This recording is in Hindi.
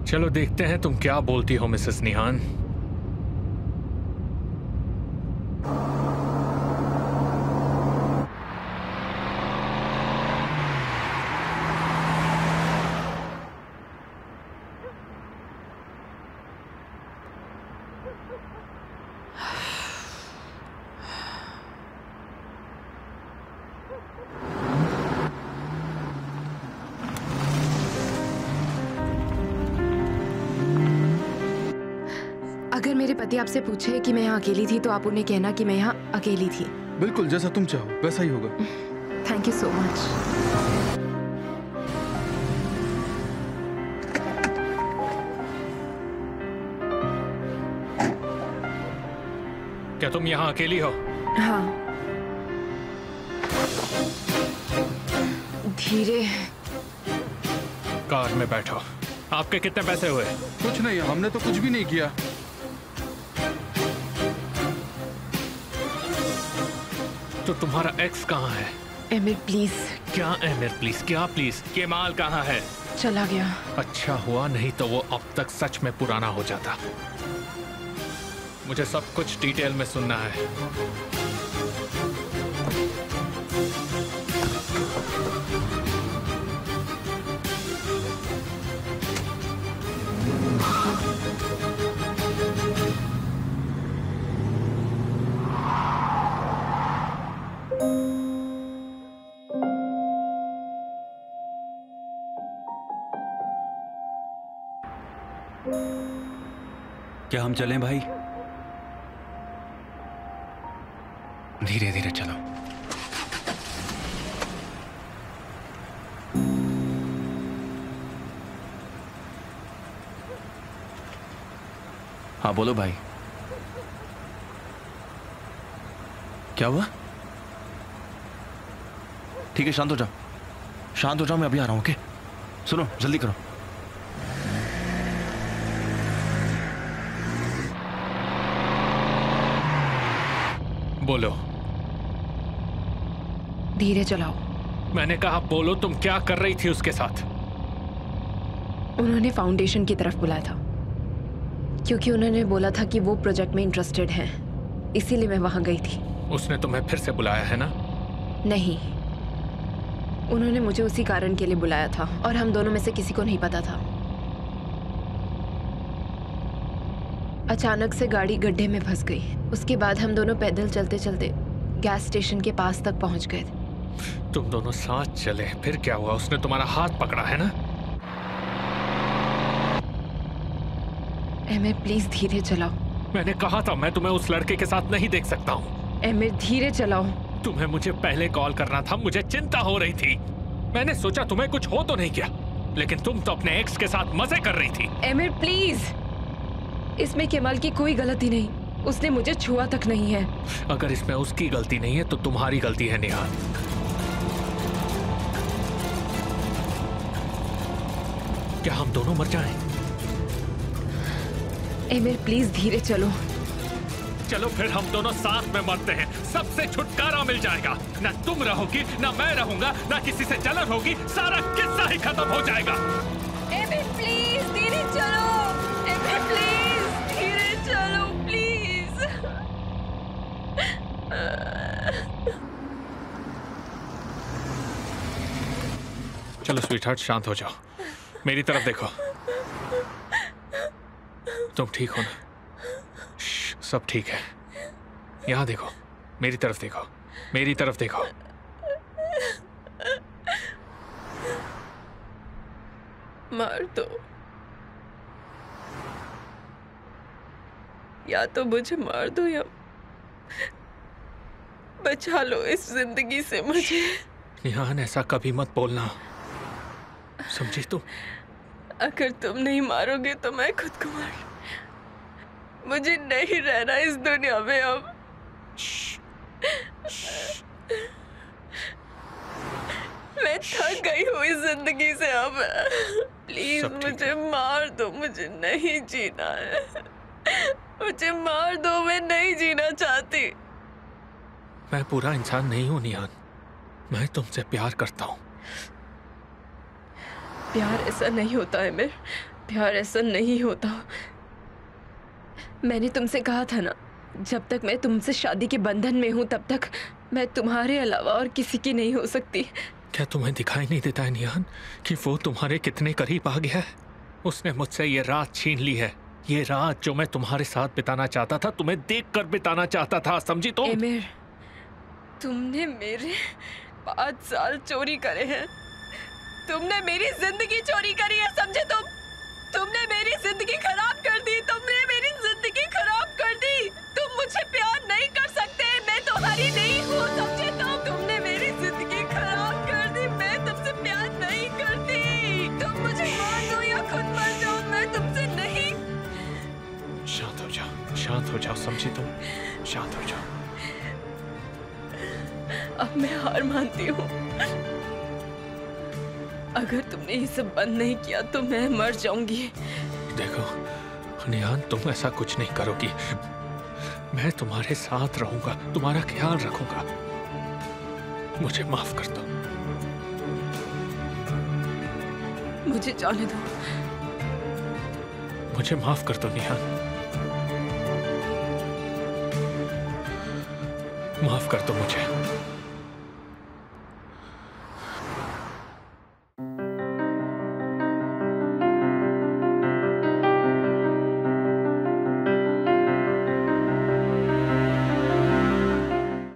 चलो देखते हैं तुम क्या बोलती हो मिसेस निहान। अगर मेरे पति आपसे पूछे कि मैं यहाँ अकेली थी तो आप उन्हें कहना कि मैं यहाँ अकेली थी। बिल्कुल, जैसा तुम चाहो वैसा ही होगा। Thank you so much. क्या तुम यहाँ अकेली हो? हाँ। धीरे। कार में बैठो। आपके कितने पैसे हुए? कुछ नहीं, हमने तो कुछ भी नहीं किया। तो तुम्हारा एक्स कहाँ है? Emir please. क्या एमिर प्लीज? क्या प्लीज? केमाल कहाँ है? चला गया। अच्छा हुआ, नहीं तो वो अब तक सच में पुराना हो जाता। मुझे सब कुछ डिटेल में सुनना है। क्या हम चलें भाई? धीरे धीरे चलो। हाँ बोलो भाई, क्या हुआ? ठीक है, शांत हो जाओ, शांत हो जाओ, मैं अभी आ रहा हूं। ओके, सुनो, जल्दी करो। बोलो। धीरे चलाओ। मैंने कहा बोलो, तुम क्या कर रही थी उसके साथ? उन्होंने फाउंडेशन की तरफ बुलाया था क्योंकि उन्होंने बोला था कि वो प्रोजेक्ट में इंटरेस्टेड हैं, इसीलिए मैं वहां गई थी। उसने तुम्हें फिर से बुलाया है ना? नहीं, उन्होंने मुझे उसी कारण के लिए बुलाया था और हम दोनों में से किसी को नहीं पता था। अचानक से गाड़ी गड्ढे में फंस गई। उसके बाद हम दोनों पैदल चलते चलते गैस स्टेशन के पास तक पहुंच गए थे। तुम दोनों साथ चले, फिर क्या हुआ? उसने तुम्हारा हाथ पकड़ा है ना? एमिर प्लीज धीरे चलाओ। मैंने कहा था मैं तुम्हें उस लड़के के साथ नहीं देख सकता हूँ। एमिर धीरे चलाओ। तुम्हें मुझे पहले कॉल करना था, मुझे चिंता हो रही थी। मैंने सोचा तुम्हें कुछ हो तो नहीं किया, लेकिन तुम तो अपने एक्स के साथ मजे कर रही थी। एमिर प्लीज, इसमें केमाल की कोई गलती नहीं, उसने मुझे छुआ तक नहीं है। अगर इसमें उसकी गलती नहीं है तो तुम्हारी गलती है निहान। क्या हम दोनों मर जाएं? एमिर प्लीज धीरे चलो। चलो फिर हम दोनों साथ में मरते हैं, सबसे छुटकारा मिल जाएगा। ना तुम रहोगी, ना मैं रहूंगा, ना किसी से जलन होगी, सारा किस्सा ही खत्म हो जाएगा। एमिर प्लीज धीरे चलो। एमिर प्लीज धीरे चलो प्लीज। चलो स्वीटहार्ट, शांत हो जाओ, मेरी तरफ देखो। तुम ठीक हो ना? सब ठीक है। यहाँ देखो, मेरी तरफ देखो, मेरी तरफ देखो। मार दो, या तो मुझे मार दो या बचा लो इस जिंदगी से मुझे। निहान, ऐसा कभी मत बोलना, समझी तुम? अगर तुम नहीं मारोगे तो मैं खुद को मार, मुझे नहीं रहना इस दुनिया में अब। मैं थक गई हूँ इस जिंदगी से अब। प्लीज मुझे मार दो, मुझे नहीं जीना है। मुझे मार दो, मैं नहीं जीना चाहती। मैं पूरा इंसान नहीं हूँ निहान, मैं तुमसे प्यार करता हूँ। प्यार ऐसा नहीं होता है मेरे। प्यार ऐसा नहीं होता। मैंने तुमसे कहा था ना, जब तक मैं तुमसे शादी के बंधन में हूँ तब तक मैं तुम्हारे अलावा और किसी की नहीं हो सकती। क्या तुम्हें दिखाई नहीं देता है निहान कि वो तुम्हारे कितने करीब आ गया है? उसने मुझसे ये रात छीन ली है, ये रात जो मैं तुम्हारे साथ बिताना चाहता था, तुम्हें देखकर बिताना चाहता था, समझी तुम? एमिर, तुमने मेरे 5 साल चोरी करे हैं, तुमने मेरी जिंदगी चोरी करी है, समझे तुम? तुमने मेरी जिंदगी खराब कर दी, तुमने मेरी जिंदगी खराब कर दी। तुम मुझे प्यार नहीं कर सकते, मैं तुम्हारी नहीं हूँ, समझे तुम? तुमने मेरी जिंदगी खराब कर दी, मैं तुमसे प्यार नहीं करती। तुम मुझे मार दो या खुद मर जाओ, मैं तुमसे नहीं। शांत हो जाओ, शांत हो जाओ, समझी तुम? शांत हो जाओ। अब मैं हार मानती हूँ। अगर तुमने ये सब बंद नहीं किया तो मैं मर जाऊंगी। देखो निहान, तुम ऐसा कुछ नहीं करोगी। मैं तुम्हारे साथ रहूंगा, तुम्हारा ख्याल रखूंगा। मुझे माफ कर दो। मुझे जाने दो। मुझे माफ कर दो निहान, माफ कर दो मुझे।